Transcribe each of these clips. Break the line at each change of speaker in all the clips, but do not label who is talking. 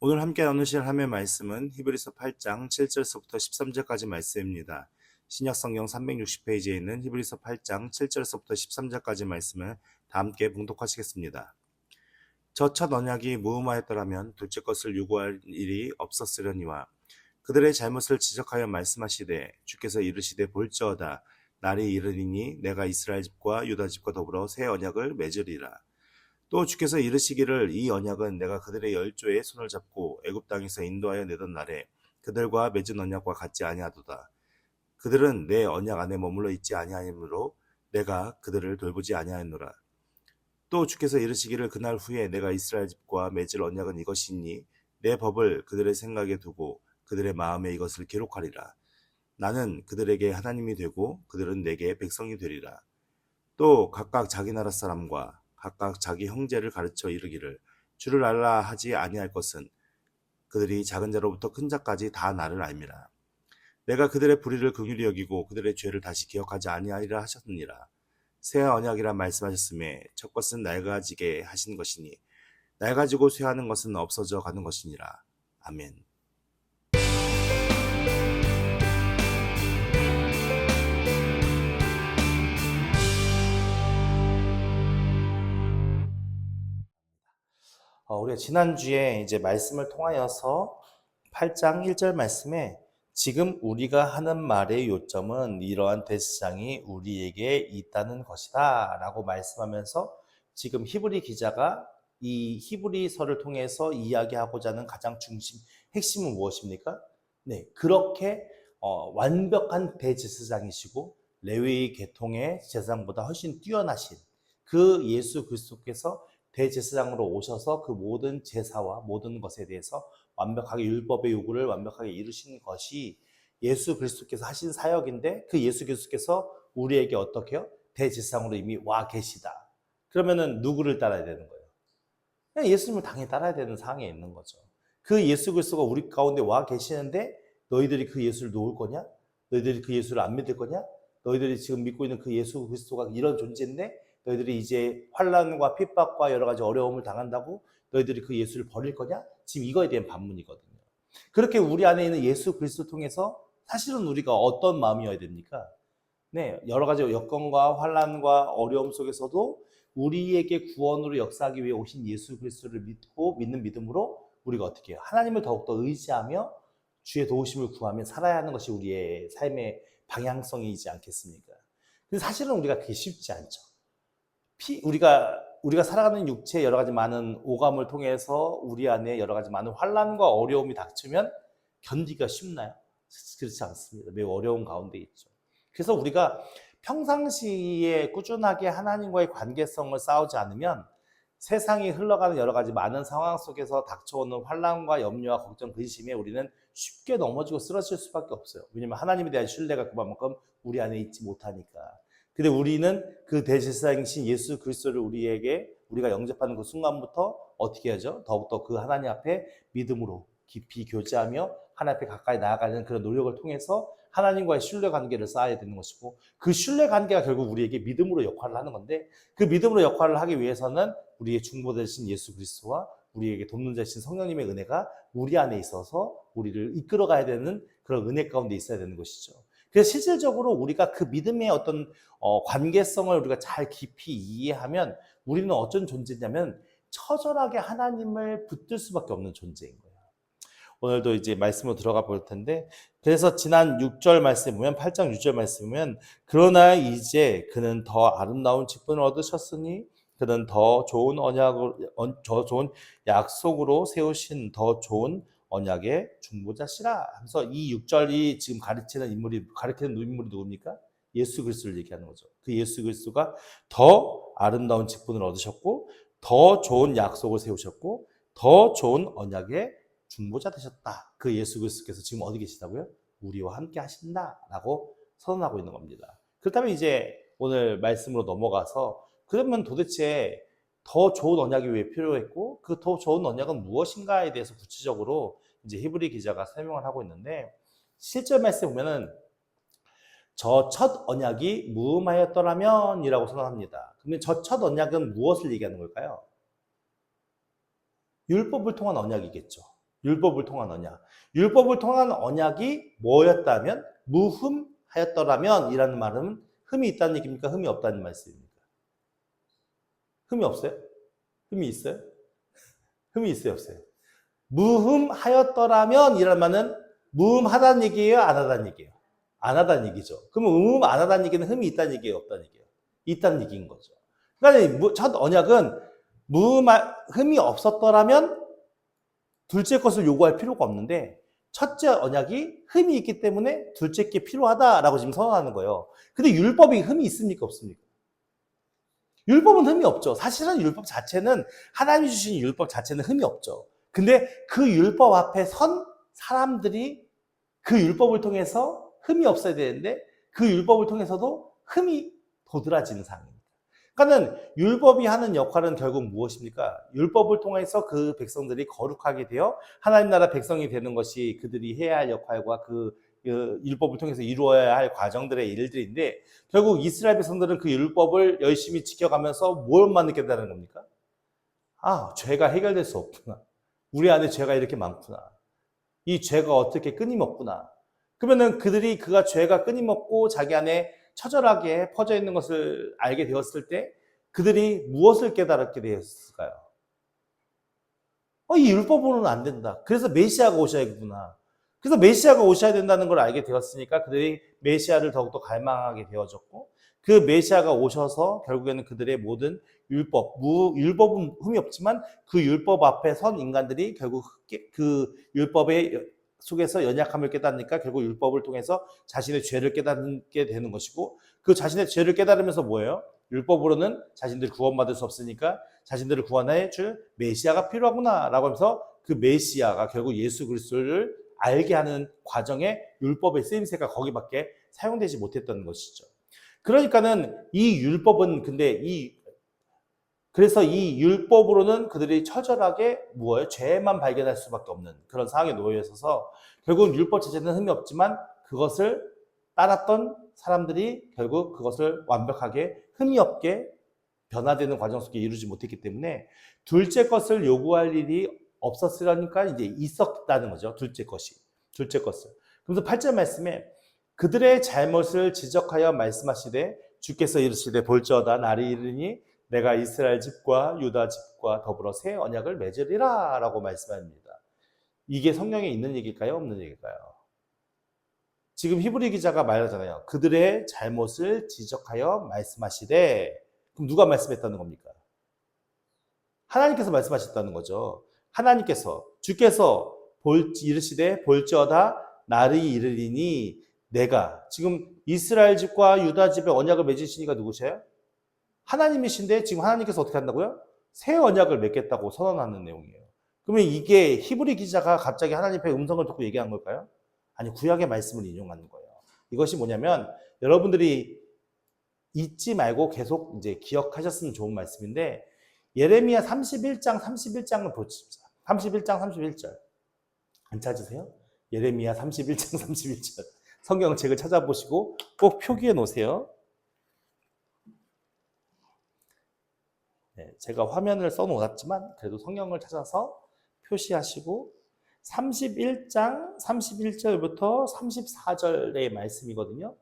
오늘 함께 나누실 하나님의 말씀은 히브리서 8장 7절서부터 13절까지 말씀입니다. 신약성경 360페이지에 있는 히브리서 8장 7절서부터 13절까지 말씀을 다 함께 봉독하시겠습니다. 저 첫 언약이 무음하였더라면 둘째 것을 요구할 일이 없었으려니와 그들의 잘못을 지적하여 말씀하시되 주께서 이르시되 볼지어다 날이 이르리니 내가 이스라엘 집과 유다 집과 더불어 새 언약을 맺으리라. 또 주께서 이르시기를 이 언약은 내가 그들의 열조의 손을 잡고 애굽 땅에서 인도하여 내던 날에 그들과 맺은 언약과 같지 아니하도다. 그들은 내 언약 안에 머물러 있지 아니하므로 내가 그들을 돌보지 아니하였노라. 또 주께서 이르시기를 그날 후에 내가 이스라엘 집과 맺을 언약은 이것이니 내 법을 그들의 생각에 두고 그들의 마음에 이것을 기록하리라. 나는 그들에게 하나님이 되고 그들은 내게 백성이 되리라. 또 각각 자기 나라 사람과 각각 자기 형제를 가르쳐 이르기를 주를 알라 하지 아니할 것은 그들이 작은 자로부터 큰 자까지 다 나를 알미라. 내가 그들의 불의를 긍휼히 여기고 그들의 죄를 다시 기억하지 아니하리라 하셨느니라. 새 언약이라 말씀하셨음에 첫 것은 낡아지게 하신 것이니 낡아지고 쇠하는 것은 없어져 가는 것이니라. 아멘. 우리가 지난주에 이제 말씀을 통하여서 8장 1절 말씀에 지금 우리가 하는 말의 요점은 이러한 대지장이 우리에게 있다는 것이다 라고 말씀하면서 지금 히브리 기자가 이 히브리서를 통해서 이야기하고자 하는 가장 핵심은 무엇입니까? 네, 그렇게 완벽한 대제사장이시고 레위 계통의 제사장보다 훨씬 뛰어나신 그 예수 그리스도께서 대제사장으로 오셔서 그 모든 제사와 모든 것에 대해서 완벽하게 율법의 요구를 완벽하게 이루신 것이 예수 그리스도께서 하신 사역인데 그 예수 그리스도께서 우리에게 어떻게 해요? 대제사장으로 이미 와 계시다. 그러면은 누구를 따라야 되는 거예요? 그냥 예수님을 당연히 따라야 되는 상황에 있는 거죠. 그 예수 그리스도가 우리 가운데 와 계시는데 너희들이 그 예수를 놓을 거냐? 너희들이 그 예수를 안 믿을 거냐? 너희들이 지금 믿고 있는 그 예수 그리스도가 이런 존재인데 너희들이 이제 환난과 핍박과 여러 가지 어려움을 당한다고 너희들이 그 예수를 버릴 거냐? 지금 이거에 대한 반문이거든요. 그렇게 우리 안에 있는 예수 그리스도 통해서 사실은 우리가 어떤 마음이어야 됩니까? 네, 여러 가지 여건과 환난과 어려움 속에서도 우리에게 구원으로 역사하기 위해 오신 예수 그리스도를 믿고 믿는 믿음으로 우리가 어떻게 해요? 하나님을 더욱더 의지하며 주의 도우심을 구하며 살아야 하는 것이 우리의 삶의 방향성이지 않겠습니까? 근데 사실은 우리가 그게 쉽지 않죠. 우리가 살아가는 육체의 여러 가지 많은 오감을 통해서 우리 안에 여러 가지 많은 환난과 어려움이 닥치면 견디기가 쉽나요? 그렇지 않습니다. 매우 어려운 가운데 있죠. 그래서 우리가 평상시에 꾸준하게 하나님과의 관계성을 쌓지 않으면 세상이 흘러가는 여러 가지 많은 상황 속에서 닥쳐오는 환난과 염려와 걱정, 근심에 우리는 쉽게 넘어지고 쓰러질 수밖에 없어요. 왜냐하면 하나님에 대한 신뢰가 그만큼 우리 안에 있지 못하니까. 근데 우리는 그 대제사장이신 예수 그리스도를 우리가 영접하는 그 순간부터 어떻게 하죠? 더욱더 그 하나님 앞에 믿음으로 깊이 교제하며 하나님 앞에 가까이 나아가는 그런 노력을 통해서 하나님과의 신뢰 관계를 쌓아야 되는 것이고 그 신뢰 관계가 결국 우리에게 믿음으로 역할을 하는 건데 그 믿음으로 역할을 하기 위해서는 우리의 중보되신 예수 그리스도와 우리에게 돕는 자신 성령님의 은혜가 우리 안에 있어서 우리를 이끌어가야 되는 그런 은혜 가운데 있어야 되는 것이죠. 그래서 실질적으로 우리가 그 믿음의 어떤 관계성을 우리가 잘 깊이 이해하면 우리는 어떤 존재냐면 처절하게 하나님을 붙들 수밖에 없는 존재인 거예요. 오늘도 이제 말씀으로 들어가 볼 텐데 그래서 지난 6절 말씀 보면 8장 6절 말씀 보면 그러나 이제 그는 더 아름다운 직분을 얻으셨으니 그는 더 좋은 더 좋은 약속으로 세우신 더 좋은 언약의 중보자시라. 그래서 이 6절이 지금 가리키는 인물이 누굽니까? 예수 그리스도를 얘기하는 거죠. 그 예수 그리스도가 더 아름다운 직분을 얻으셨고 더 좋은 약속을 세우셨고 더 좋은 언약의 중보자 되셨다. 그 예수 그리스도께서 지금 어디 계시다고요? 우리와 함께 하신다라고 선언하고 있는 겁니다. 그렇다면 이제 오늘 말씀으로 넘어가서 그러면 도대체 더 좋은 언약이 왜 필요했고 그 더 좋은 언약은 무엇인가에 대해서 구체적으로 이제 히브리 기자가 설명을 하고 있는데 실제 말씀 보면은 저 첫 언약이 무음하였더라면 이라고 선언합니다. 그러면 저 첫 언약은 무엇을 얘기하는 걸까요? 율법을 통한 언약이겠죠. 율법을 통한 언약. 율법을 통한 언약이 뭐였다면? 무흠하였더라면 이라는 말은 흠이 있다는 얘기입니까? 흠이 없다는 말씀입니까? 흠이 없어요? 흠이 있어요? 흠이 있어요? 없어요? 무흠하였더라면 이라는 말은 무흠하다는 얘기예요? 안 하다는 얘기예요? 안 하다는 얘기죠. 그러면 안 하다는 얘기는 흠이 있다는 얘기예요? 없다는 얘기예요? 있다는 얘기인 거죠. 그러니까 첫 언약은 흠이 없었더라면 둘째 것을 요구할 필요가 없는데 첫째 언약이 흠이 있기 때문에 둘째 게 필요하다라고 지금 선언하는 거예요. 근데 율법이 흠이 있습니까? 없습니까? 율법은 흠이 없죠. 사실은 율법 자체는 하나님이 주신 율법 자체는 흠이 없죠. 근데 그 율법 앞에 선 사람들이 그 율법을 통해서 흠이 없어야 되는데 그 율법을 통해서도 흠이 도드라지는 상황입니다. 그러니까는 율법이 하는 역할은 결국 무엇입니까? 율법을 통해서 그 백성들이 거룩하게 되어 하나님 나라 백성이 되는 것이 그들이 해야 할 역할과 그 율법을 통해서 이루어야 할 과정들의 일들인데 결국 이스라엘 백성들은 그 율법을 열심히 지켜가면서 뭘만 느꼈다는 겁니까? 아, 죄가 해결될 수 없구나. 우리 안에 죄가 이렇게 많구나. 이 죄가 어떻게 끊임없구나. 그러면은 그가 죄가 끊임없고 자기 안에 처절하게 퍼져 있는 것을 알게 되었을 때 그들이 무엇을 깨달았게 되었을까요? 이 율법으로는 안 된다. 그래서 메시아가 오셔야겠구나. 그래서 메시아가 오셔야 된다는 걸 알게 되었으니까 그들이 메시아를 더욱더 갈망하게 되어졌고 그 메시아가 오셔서 결국에는 그들의 모든 율법은 흠이 없지만 그 율법 앞에 선 인간들이 결국 그 율법의 속에서 연약함을 깨닫으니까 결국 율법을 통해서 자신의 죄를 깨닫게 되는 것이고 그 자신의 죄를 깨달으면서 뭐예요? 율법으로는 자신들이 구원받을 수 없으니까 자신들을 구원해 줄 메시아가 필요하구나 라고 하면서 그 메시아가 결국 예수 그리스도를 알게 하는 과정에 율법의 쓰임새가 거기밖에 사용되지 못했던 것이죠. 그러니까는 이 율법은 그래서 이 율법으로는 그들이 처절하게 죄만 발견할 수밖에 없는 그런 상황에 놓여 있어서 결국 율법 자체는 흠이 없지만 그것을 따랐던 사람들이 결국 그것을 완벽하게 흠이 없게 변화되는 과정 속에 이루지 못했기 때문에 둘째 것을 요구할 일이 없었으니까 이제 있었다는 거죠. 둘째 것을. 그래서 8절 말씀에 그들의 잘못을 지적하여 말씀하시되 주께서 이르시되 볼지어다 날이 이르니 내가 이스라엘 집과 유다 집과 더불어 새 언약을 맺으리라 라고 말씀합니다. 이게 성경에 있는 얘기일까요? 없는 얘기일까요? 지금 히브리 기자가 말하잖아요. 그들의 잘못을 지적하여 말씀하시되 그럼 누가 말씀했다는 겁니까? 하나님께서 말씀하셨다는 거죠. 주께서 이르시되 볼지어다 날이 이르리니 내가 지금 이스라엘 집과 유다 집의 언약을 맺으시니까 누구세요? 하나님이신데 지금 하나님께서 어떻게 한다고요? 새 언약을 맺겠다고 선언하는 내용이에요. 그러면 이게 히브리 기자가 갑자기 하나님의 음성을 듣고 얘기한 걸까요? 아니, 구약의 말씀을 인용하는 거예요. 이것이 뭐냐면 여러분들이 잊지 말고 계속 이제 기억하셨으면 좋은 말씀인데 예레미야 31장을 보십시오. 31장 31절. 안 찾으세요? 예레미야 31장 31절. 성경책을 찾아보시고 꼭 표기해 놓으세요. 네, 제가 화면을 써놓았지만 그래도 성경을 찾아서 표시하시고 31장 31절부터 34절의 말씀이거든요.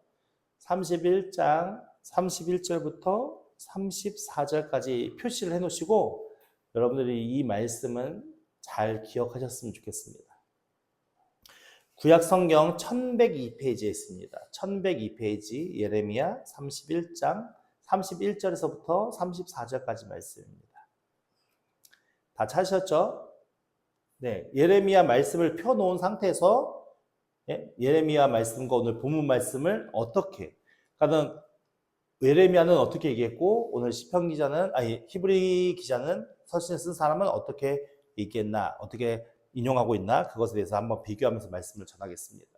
31장 31절부터 34절까지 표시를 해놓으시고 여러분들이 이 말씀은 잘 기억하셨으면 좋겠습니다. 구약성경 1102페이지에 있습니다. 1102페이지 예레미야 31장 31절에서부터 34절까지 말씀입니다. 다 찾으셨죠? 네, 예레미야 말씀을 펴놓은 상태에서 예레미야 말씀과 오늘 본문 말씀을 그러니까 예레미야는 어떻게 얘기했고 오늘 시편 기자는 히브리 기자는 서신을 쓴 사람은 어떻게 얘기했나, 어떻게 인용하고 있나 그것에 대해서 한번 비교하면서 말씀을 전하겠습니다.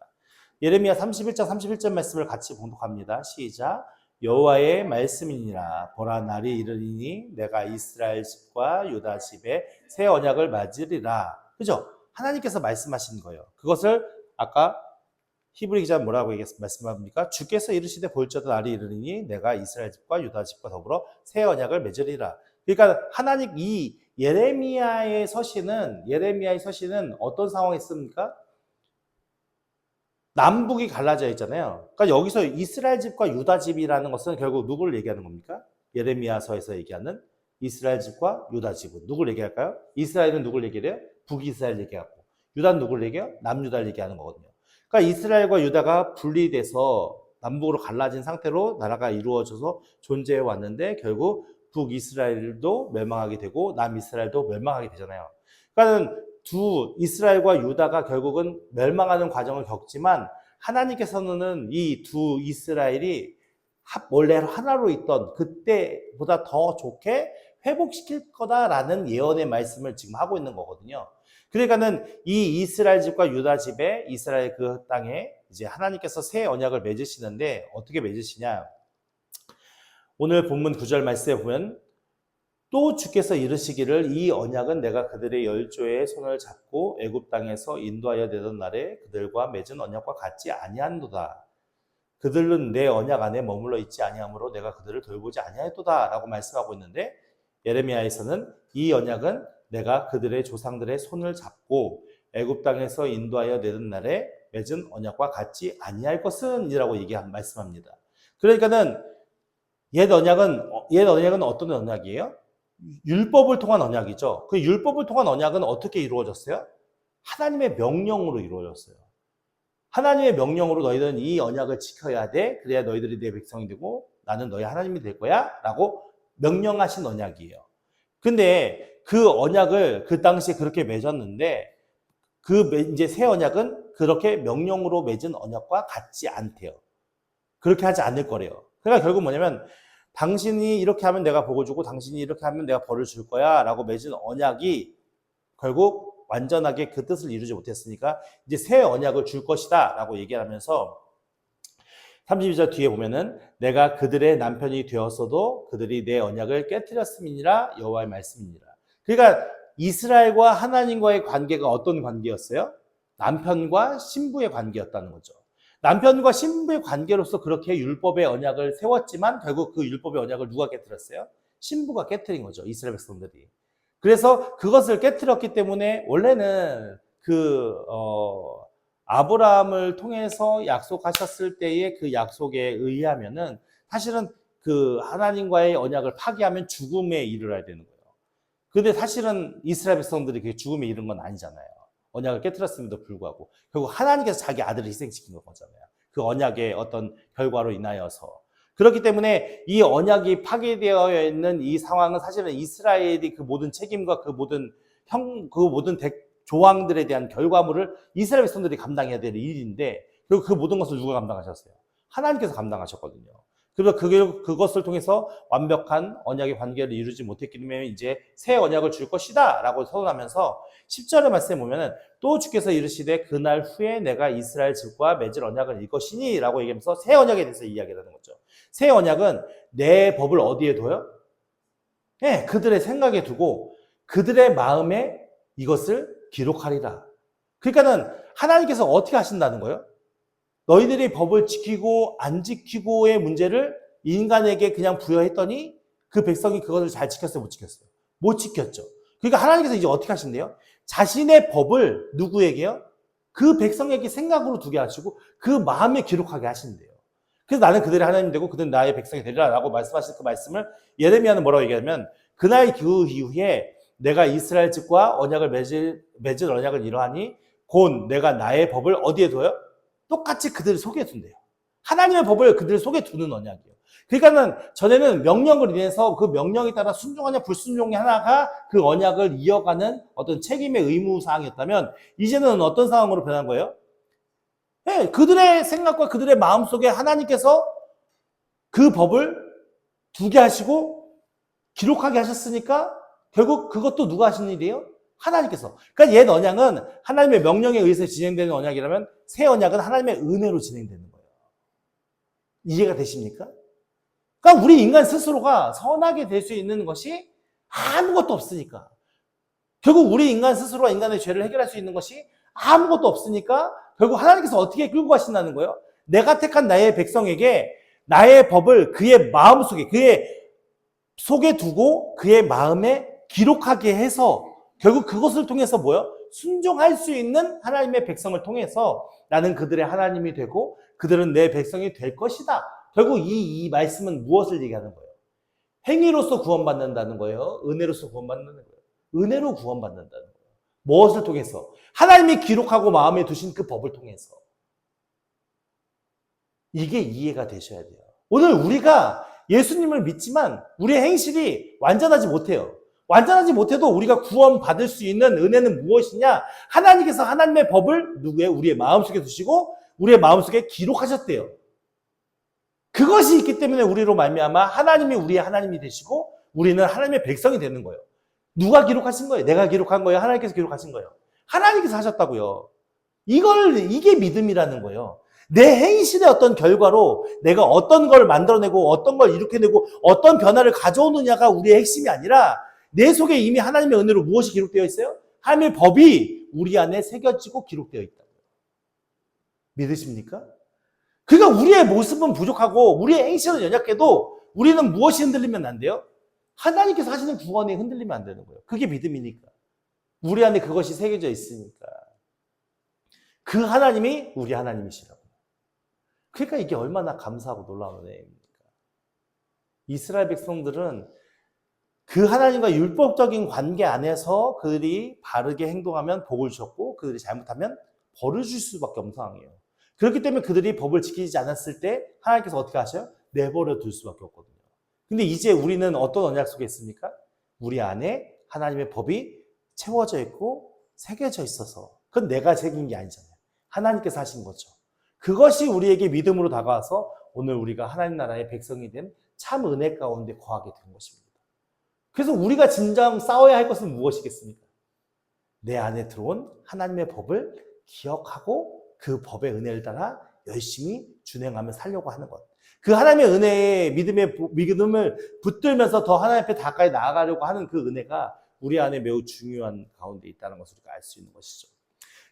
예레미야 31장 31절 말씀을 같이 봉독합니다. 시작. 여호와의 말씀이니라 보라 날이 이르리니 내가 이스라엘 집과 유다 집에 새 언약을 맺으리라. 그죠? 하나님께서 말씀하신 거예요. 그것을 아까 히브리 기자는 뭐라고 말씀합니까? 주께서 이르시되 볼지어다 날이 이르리니 내가 이스라엘 집과 유다 집과 더불어 새 언약을 맺으리라. 그러니까 하나님 이 예레미야의 서신은 어떤 상황에 있습니까? 남북이 갈라져 있잖아요. 그러니까 여기서 이스라엘 집과 유다 집이라는 것은 결국 누구를 얘기하는 겁니까? 예레미야서에서 얘기하는 이스라엘 집과 유다 집은 누구를 얘기할까요? 이스라엘은 누구를 얘기해요? 북이스라엘 얘기하고, 유다는 누구를 얘기해요? 남유다를 얘기하는 거거든요. 그러니까 이스라엘과 유다가 분리돼서 남북으로 갈라진 상태로 나라가 이루어져서 존재해 왔는데 결국 북이스라엘도 멸망하게 되고 남이스라엘도 멸망하게 되잖아요. 그러니까 두 이스라엘과 유다가 결국은 멸망하는 과정을 겪지만 하나님께서는 이 두 이스라엘이 원래 하나로 있던 그때보다 더 좋게 회복시킬 거다라는 예언의 말씀을 지금 하고 있는 거거든요. 그러니까는 이 이스라엘 집과 유다 집에 이스라엘 그 땅에 이제 하나님께서 새 언약을 맺으시는데 어떻게 맺으시냐? 오늘 본문 9절 말씀에 보면 또 주께서 이르시기를 이 언약은 내가 그들의 열조의 손을 잡고 애굽 땅에서 인도하여 내던 날에 그들과 맺은 언약과 같지 아니하노다. 그들은 내 언약 안에 머물러 있지 아니하므로 내가 그들을 돌보지 아니하였도다 라고 말씀하고 있는데 예레미야에서는 이 언약은 내가 그들의 조상들의 손을 잡고 애굽 땅에서 인도하여 내던 날에 맺은 언약과 같지 아니할 것은 이라고 말씀합니다. 그러니까는 옛 언약은 어떤 언약이에요? 율법을 통한 언약이죠. 그 율법을 통한 언약은 어떻게 이루어졌어요? 하나님의 명령으로 이루어졌어요. 하나님의 명령으로 너희들은 이 언약을 지켜야 돼. 그래야 너희들이 내 백성이 되고 나는 너희 하나님이 될 거야. 라고 명령하신 언약이에요. 근데 그 언약을 그 당시에 그렇게 맺었는데 이제 새 언약은 그렇게 명령으로 맺은 언약과 같지 않대요. 그렇게 하지 않을 거래요. 그러니까 결국 뭐냐면 당신이 이렇게 하면 내가 복을 주고 당신이 이렇게 하면 내가 벌을 줄 거야 라고 맺은 언약이 결국 완전하게 그 뜻을 이루지 못했으니까 이제 새 언약을 줄 것이다 라고 얘기하면서 32절 뒤에 보면은 내가 그들의 남편이 되었어도 그들이 내 언약을 깨뜨렸음이니라 여호와의 말씀이니라. 그러니까 이스라엘과 하나님과의 관계가 어떤 관계였어요? 남편과 신부의 관계였다는 거죠. 남편과 신부의 관계로서 그렇게 율법의 언약을 세웠지만 결국 그 율법의 언약을 누가 깨뜨렸어요? 신부가 깨뜨린 거죠. 이스라엘 백성들이. 그래서 그것을 깨뜨렸기 때문에 원래는 아브라함을 통해서 약속하셨을 때의 그 약속에 의하면은 사실은 그 하나님과의 언약을 파기하면 죽음에 이르러야 되는 거예요. 근데 사실은 이스라엘 백성들이 그 죽음에 이른 건 아니잖아요. 언약을 깨뜨렸음에도 불구하고 결국 하나님께서 자기 아들을 희생시킨 거잖아요. 그 언약의 어떤 결과로 인하여서. 그렇기 때문에 이 언약이 파괴되어 있는 이 상황은 사실은 이스라엘이 그 모든 책임과 그 모든 조항들에 대한 결과물을 이스라엘 백성들이 감당해야 될 일인데 결국 그 모든 것을 누가 감당하셨어요? 하나님께서 감당하셨거든요. 그래서 그것을 통해서 완벽한 언약의 관계를 이루지 못했기 때문에 이제 새 언약을 줄 것이다 라고 선언하면서 10절의 말씀에 보면은 또 주께서 이르시되 그날 후에 내가 이스라엘 집과 맺을 언약을 일 것이니 라고 얘기하면서 새 언약에 대해서 이야기하는 거죠. 새 언약은 내 법을 어디에 둬요? 네, 그들의 생각에 두고 그들의 마음에 이것을 기록하리라. 그러니까는 하나님께서 어떻게 하신다는 거예요? 너희들이 법을 지키고 안 지키고의 문제를 인간에게 그냥 부여했더니 그 백성이 그것을 잘 지켰어요? 못 지켰어요? 못 지켰죠. 그러니까 하나님께서 이제 어떻게 하신대요? 자신의 법을 누구에게요? 그 백성에게 생각으로 두게 하시고 그 마음에 기록하게 하신대요. 그래서 나는 그들의 하나님 되고 그들은 나의 백성이 되리라 라고 말씀하신 그 말씀을 예레미야는 뭐라고 얘기하면 그날 그 이후에 내가 이스라엘 집과 언약을 맺을 언약을 이러하니 곧 내가 나의 법을 어디에 둬요? 똑같이 그들 속에 둔대요. 하나님의 법을 그들 속에 두는 언약이에요. 그러니까는 전에는 명령을 인해서 그 명령에 따라 순종하냐 불순종이 하나가 그 언약을 이어가는 어떤 책임의 의무사항이었다면 이제는 어떤 상황으로 변한 거예요? 네, 그들의 생각과 그들의 마음속에 하나님께서 그 법을 두게 하시고 기록하게 하셨으니까 결국 그것도 누가 하신 일이에요? 하나님께서. 그러니까 옛 언약은 하나님의 명령에 의해서 진행되는 언약이라면 새 언약은 하나님의 은혜로 진행되는 거예요. 이해가 되십니까? 그러니까 우리 인간 스스로가 선하게 될 수 있는 것이 아무것도 없으니까. 결국 우리 인간 스스로가 인간의 죄를 해결할 수 있는 것이 아무것도 없으니까 결국 하나님께서 어떻게 끌고 가신다는 거예요? 내가 택한 나의 백성에게 나의 법을 그의 마음속에, 그의 속에 두고 그의 마음에 기록하게 해서 결국 그것을 통해서 뭐요? 순종할 수 있는 하나님의 백성을 통해서 나는 그들의 하나님이 되고 그들은 내 백성이 될 것이다. 결국 이 말씀은 무엇을 얘기하는 거예요? 행위로서 구원받는다는 거예요? 은혜로서 구원받는다는 거예요? 은혜로 구원받는다는 거예요. 무엇을 통해서? 하나님이 기록하고 마음에 두신 그 법을 통해서. 이게 이해가 되셔야 돼요. 오늘 우리가 예수님을 믿지만 우리의 행실이 완전하지 못해요. 완전하지 못해도 우리가 구원받을 수 있는 은혜는 무엇이냐? 하나님께서 하나님의 법을 우리의 마음속에 두시고 우리의 마음속에 기록하셨대요. 그것이 있기 때문에 우리로 말미암아 하나님이 우리의 하나님이 되시고 우리는 하나님의 백성이 되는 거예요. 누가 기록하신 거예요? 내가 기록한 거예요? 하나님께서 기록하신 거예요? 하나님께서 하셨다고요. 이게 믿음이라는 거예요. 내 행실의 어떤 결과로 내가 어떤 걸 만들어내고 어떤 걸 일으켜내고 어떤 변화를 가져오느냐가 우리의 핵심이 아니라 내 속에 이미 하나님의 은혜로 무엇이 기록되어 있어요? 하나님의 법이 우리 안에 새겨지고 기록되어 있다. 믿으십니까? 그러니까 우리의 모습은 부족하고 우리의 행실은 연약해도 우리는 무엇이 흔들리면 안 돼요? 하나님께서 하시는 구원이 흔들리면 안 되는 거예요. 그게 믿음이니까. 우리 안에 그것이 새겨져 있으니까. 그 하나님이 우리 하나님이시라고. 그러니까 이게 얼마나 감사하고 놀라운 은혜입니까? 이스라엘 백성들은 그 하나님과 율법적인 관계 안에서 그들이 바르게 행동하면 복을 주셨고 그들이 잘못하면 벌을 줄 수밖에 없는 상황이에요. 그렇기 때문에 그들이 법을 지키지 않았을 때 하나님께서 어떻게 하셔요? 내버려 둘 수밖에 없거든요. 근데 이제 우리는 어떤 언약 속에 있습니까? 우리 안에 하나님의 법이 채워져 있고 새겨져 있어서 그건 내가 새긴 게 아니잖아요. 하나님께서 하신 거죠. 그것이 우리에게 믿음으로 다가와서 오늘 우리가 하나님 나라의 백성이 된 참 은혜 가운데 거하게 된 것입니다. 그래서 우리가 진정 싸워야 할 것은 무엇이겠습니까? 내 안에 들어온 하나님의 법을 기억하고 그 법의 은혜를 따라 열심히 준행하며 살려고 하는 것. 그 하나님의 은혜에 믿음을 붙들면서 더 하나님 앞에 가까이 나아가려고 하는 그 은혜가 우리 안에 매우 중요한 가운데 있다는 것을 우리가 알 수 있는 것이죠.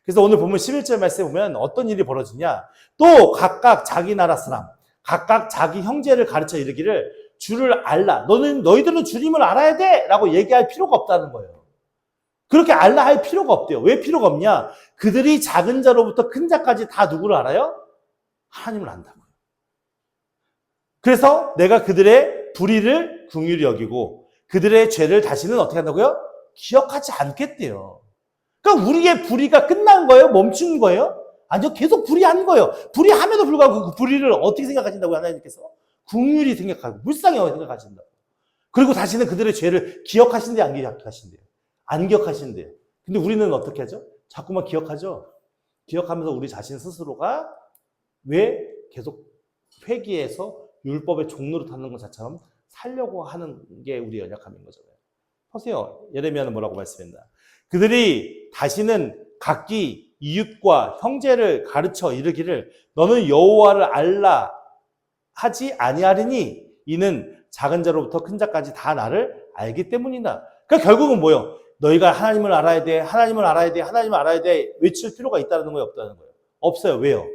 그래서 오늘 보면 11절 말씀에 보면 어떤 일이 벌어지냐. 또 각각 자기 나라 사람, 각각 자기 형제를 가르쳐 이르기를 주를 알라. 너희들은 주님을 알아야 돼! 라고 얘기할 필요가 없다는 거예요. 그렇게 알라 할 필요가 없대요. 왜 필요가 없냐? 그들이 작은 자로부터 큰 자까지 다 누구를 알아요? 하나님을 안다고요. 그래서 내가 그들의 불의를 긍휼히 여기고 그들의 죄를 다시는 어떻게 한다고요? 기억하지 않겠대요. 그러니까 우리의 불의가 끝난 거예요? 멈춘 거예요? 아니요. 계속 불의한 거예요. 불의함에도 불구하고 그 불의를 어떻게 생각하신다고요? 하나님께서? 긍휼히 생각하고 불쌍히 생각하신다고. 그리고 다시는 그들의 죄를 기억하신대요? 안 기억하신대요? 안 기억하신대요. 근데 우리는 어떻게 하죠? 자꾸만 기억하죠? 기억하면서 우리 자신 스스로가 왜 계속 회귀해서 율법의 종로를 타는 것 자처럼 살려고 하는 게 우리 연약함인 거잖아요. 보세요. 예레미야는 뭐라고 말씀했나? 그들이 다시는 각기 이웃과 형제를 가르쳐 이르기를 너는 여호와를 알라 하지 아니하리니 이는 작은 자로부터 큰 자까지 다 나를 알기 때문이다. 그러니까 결국은 뭐예요? 너희가 하나님을 알아야 돼, 하나님을 알아야 돼, 하나님을 알아야 돼 외칠 필요가 있다는 거예요, 없다는 거예요? 없어요. 왜요?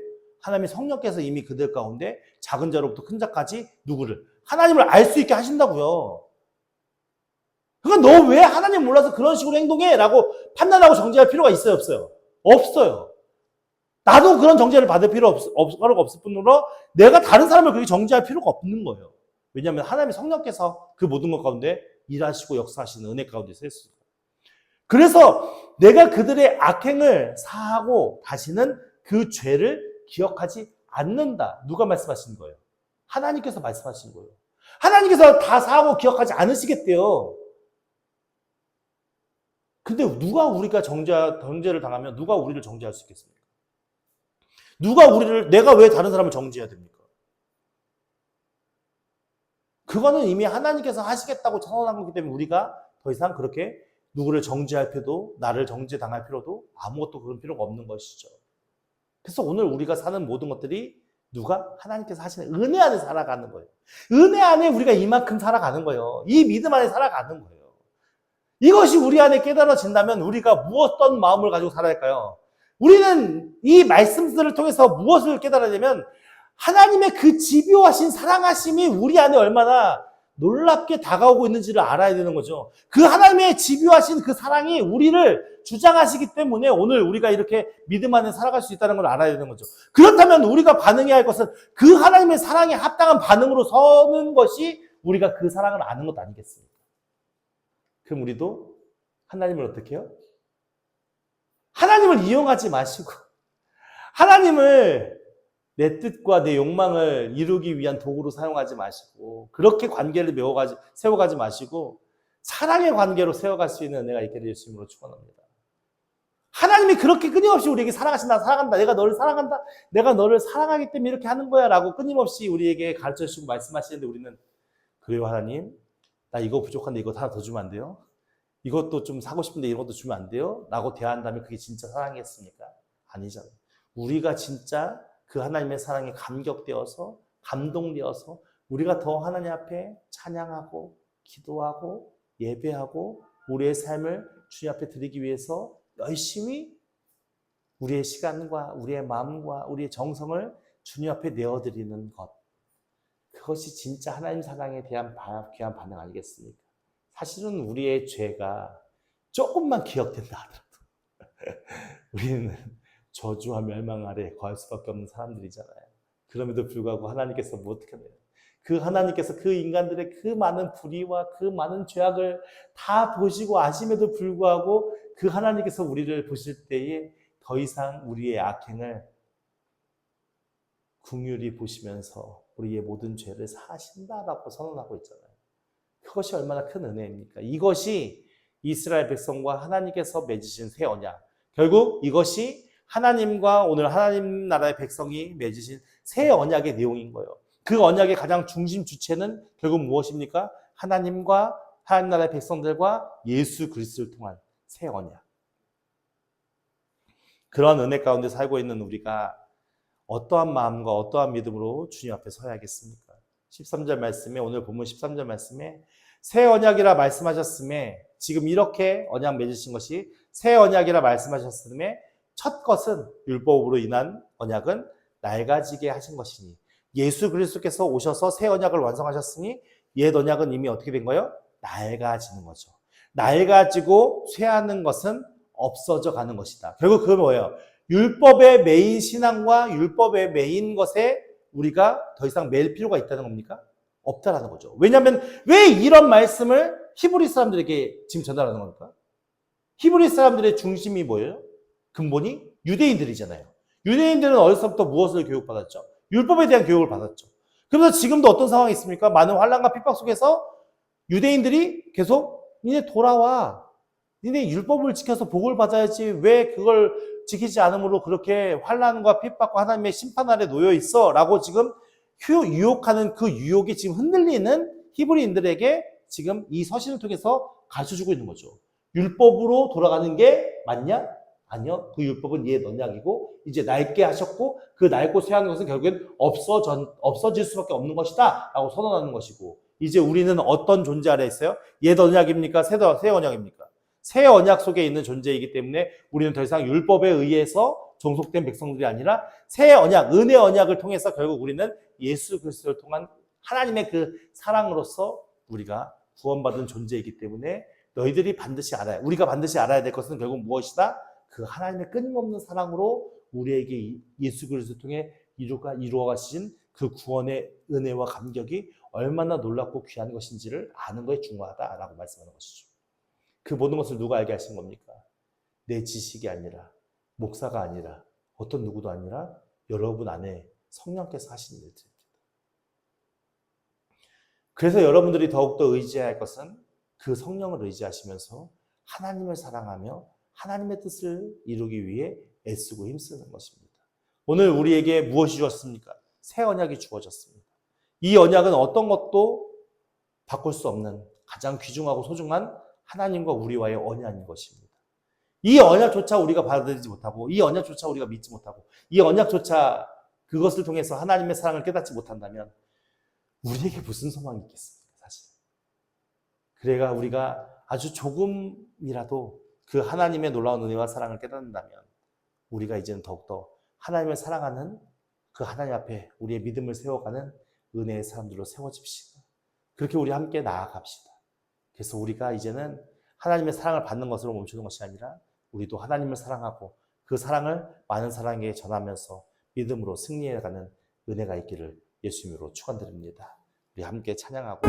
하나님의 성령께서 이미 그들 가운데 작은 자로부터 큰 자까지 누구를? 하나님을 알 수 있게 하신다고요. 그러니까 너 왜 하나님 몰라서 그런 식으로 행동해? 라고 판단하고 정죄할 필요가 있어요, 없어요? 없어요. 나도 그런 정죄를 받을 필요가 없을 뿐더러 내가 다른 사람을 그렇게 정죄할 필요가 없는 거예요. 왜냐하면 하나님의 성령께서 그 모든 것 가운데 일하시고 역사하시는 은혜 가운데 서 있습니다. 그래서 내가 그들의 악행을 사하고 다시는 그 죄를 기억하지 않는다. 누가 말씀하신 거예요? 하나님께서 말씀하신 거예요. 하나님께서 다 사하고 기억하지 않으시겠대요. 근데 누가 우리가 정죄를 당하면 누가 우리를 정죄할 수 있겠습니까? 내가 왜 다른 사람을 정죄해야 됩니까? 그거는 이미 하나님께서 하시겠다고 선언한 거기 때문에 우리가 더 이상 그렇게 누구를 정죄할 필요도, 나를 정죄당할 필요도 아무것도 그런 필요가 없는 것이죠. 그래서 오늘 우리가 사는 모든 것들이 누가? 하나님께서 하시는 은혜 안에 살아가는 거예요. 은혜 안에 우리가 이만큼 살아가는 거예요. 이 믿음 안에 살아가는 거예요. 이것이 우리 안에 깨달아진다면 우리가 어떤 마음을 가지고 살아야 할까요? 우리는 이 말씀들을 통해서 무엇을 깨달아야 되면 하나님의 그 집요하신 사랑하심이 우리 안에 얼마나 놀랍게 다가오고 있는지를 알아야 되는 거죠. 그 하나님의 집요하신 그 사랑이 우리를 주장하시기 때문에 오늘 우리가 이렇게 믿음 안에 살아갈 수 있다는 걸 알아야 되는 거죠. 그렇다면 우리가 반응해야 할 것은 그 하나님의 사랑에 합당한 반응으로 서는 것이 우리가 그 사랑을 아는 것 아니겠습니까? 그럼 우리도 하나님을 어떻게 해요? 하나님을 이용하지 마시고 하나님을 내 뜻과 내 욕망을 이루기 위한 도구로 사용하지 마시고 그렇게 관계를 세워가지 마시고 사랑의 관계로 세워갈 수 있는 은혜가 있게 될 수 있음으로 축원합니다. 하나님이 그렇게 끊임없이 우리에게 사랑하신다, 사랑한다, 내가 너를 사랑한다, 내가 너를 사랑하기 때문에 이렇게 하는 거야 라고 끊임없이 우리에게 가르쳐주시고 말씀하시는데 우리는 그래요 하나님, 나 이거 부족한데 이거 하나 더 주면 안 돼요? 이것도 좀 사고 싶은데 이것도 주면 안 돼요? 라고 대한다면 그게 진짜 사랑이겠습니까? 아니잖아요. 우리가 진짜 그 하나님의 사랑에 감격되어서 감동되어서 우리가 더 하나님 앞에 찬양하고 기도하고 예배하고 우리의 삶을 주님 앞에 드리기 위해서 열심히 우리의 시간과 우리의 마음과 우리의 정성을 주님 앞에 내어드리는 것, 그것이 진짜 하나님 사랑에 대한 귀한 반응 아니겠습니까? 사실은 우리의 죄가 조금만 기억된다 하더라도 우리는 저주와 멸망 아래 거할 수밖에 없는 사람들이잖아요. 그럼에도 불구하고 하나님께서 뭐 어떻게 해요? 그 하나님께서 그 인간들의 그 많은 불의와 그 많은 죄악을 다 보시고 아심에도 불구하고 그 하나님께서 우리를 보실 때에 더 이상 우리의 악행을 긍휼히 보시면서 우리의 모든 죄를 사하신다라고 선언하고 있잖아요. 그것이 얼마나 큰 은혜입니까? 이것이 이스라엘 백성과 하나님께서 맺으신 새 언약. 결국 이것이 하나님과 오늘 하나님 나라의 백성이 맺으신 새 언약의 내용인 거예요. 그 언약의 가장 중심 주체는 결국 무엇입니까? 하나님과 하나님 나라의 백성들과 예수 그리스도를 통한 새 언약. 그런 은혜 가운데 살고 있는 우리가 어떠한 마음과 어떠한 믿음으로 주님 앞에 서야겠습니까? 13절 말씀에, 오늘 본문 13절 말씀에 새 언약이라 말씀하셨음에, 지금 이렇게 언약 맺으신 것이 새 언약이라 말씀하셨음에 첫 것은 율법으로 인한 언약은 낡아지게 하신 것이니, 예수 그리스도께서 오셔서 새 언약을 완성하셨으니 옛 언약은 이미 어떻게 된 거예요? 낡아지는 거죠. 낡아지고 쇠하는 것은 없어져 가는 것이다. 결국 그건 뭐예요? 율법의 메인 신앙과 율법의 메인 것에 우리가 더 이상 매일 필요가 있다는 겁니까? 없다라는 거죠. 왜냐하면 왜 이런 말씀을 히브리 사람들에게 지금 전달하는 겁니까? 히브리 사람들의 중심이 뭐예요? 근본이 유대인들이잖아요. 유대인들은 어려서부터 무엇을 교육받았죠? 율법에 대한 교육을 받았죠. 그래서 지금도 어떤 상황이 있습니까? 많은 환난과 핍박 속에서 유대인들이 계속 니네 돌아와. 니네 율법을 지켜서 복을 받아야지 왜 그걸 지키지 않으므로 그렇게 환난과 핍박과 하나님의 심판 아래 놓여 있어 라고 지금 유혹하는 그 유혹이 지금 흔들리는 히브리인들에게 지금 이 서신을 통해서 가르쳐주고 있는 거죠. 율법으로 돌아가는 게 맞냐? 아니요. 그 율법은 옛 언약이고 이제 낡게 하셨고 그 낡고 쇠한 것은 결국엔 없어질 수밖에 없는 것이다 라고 선언하는 것이고, 이제 우리는 어떤 존재 아래 있어요? 옛 언약입니까? 새 언약입니까? 새 언약 속에 있는 존재이기 때문에 우리는 더 이상 율법에 의해서 종속된 백성들이 아니라 새 언약, 은혜 언약을 통해서 결국 우리는 예수 그리스도를 통한 하나님의 그 사랑으로서 우리가 구원받은 존재이기 때문에 너희들이 반드시 알아야, 우리가 반드시 알아야 될 것은 결국 무엇이다? 그 하나님의 끊임없는 사랑으로 우리에게 예수 그리스도를 통해 이루어 가신 그 구원의 은혜와 감격이 얼마나 놀랍고 귀한 것인지를 아는 것이 중요하다라고 말씀하는 것이죠. 그 모든 것을 누가 알게 하신 겁니까? 내 지식이 아니라, 목사가 아니라, 어떤 누구도 아니라 여러분 안에 성령께서 하신 일들입니다. 그래서 여러분들이 더욱더 의지해야 할 것은 그 성령을 의지하시면서 하나님을 사랑하며 하나님의 뜻을 이루기 위해 애쓰고 힘쓰는 것입니다. 오늘 우리에게 무엇이 주었습니까? 새 언약이 주어졌습니다. 이 언약은 어떤 것도 바꿀 수 없는 가장 귀중하고 소중한 하나님과 우리와의 언약인 것입니다. 이 언약조차 우리가 받아들이지 못하고, 이 언약조차 우리가 믿지 못하고, 이 언약조차 그것을 통해서 하나님의 사랑을 깨닫지 못한다면 우리에게 무슨 소망이 있겠습니까, 사실. 그래가 우리가 아주 조금이라도 그 하나님의 놀라운 은혜와 사랑을 깨닫는다면 우리가 이제는 더욱더 하나님을 사랑하는 그 하나님 앞에 우리의 믿음을 세워가는 은혜의 사람들로 세워집시다. 그렇게 우리 함께 나아갑시다. 그래서 우리가 이제는 하나님의 사랑을 받는 것으로 멈추는 것이 아니라 우리도 하나님을 사랑하고 그 사랑을 많은 사람에게 전하면서 믿음으로 승리해가는 은혜가 있기를 예수님으로 축원드립니다. 우리 함께 찬양하고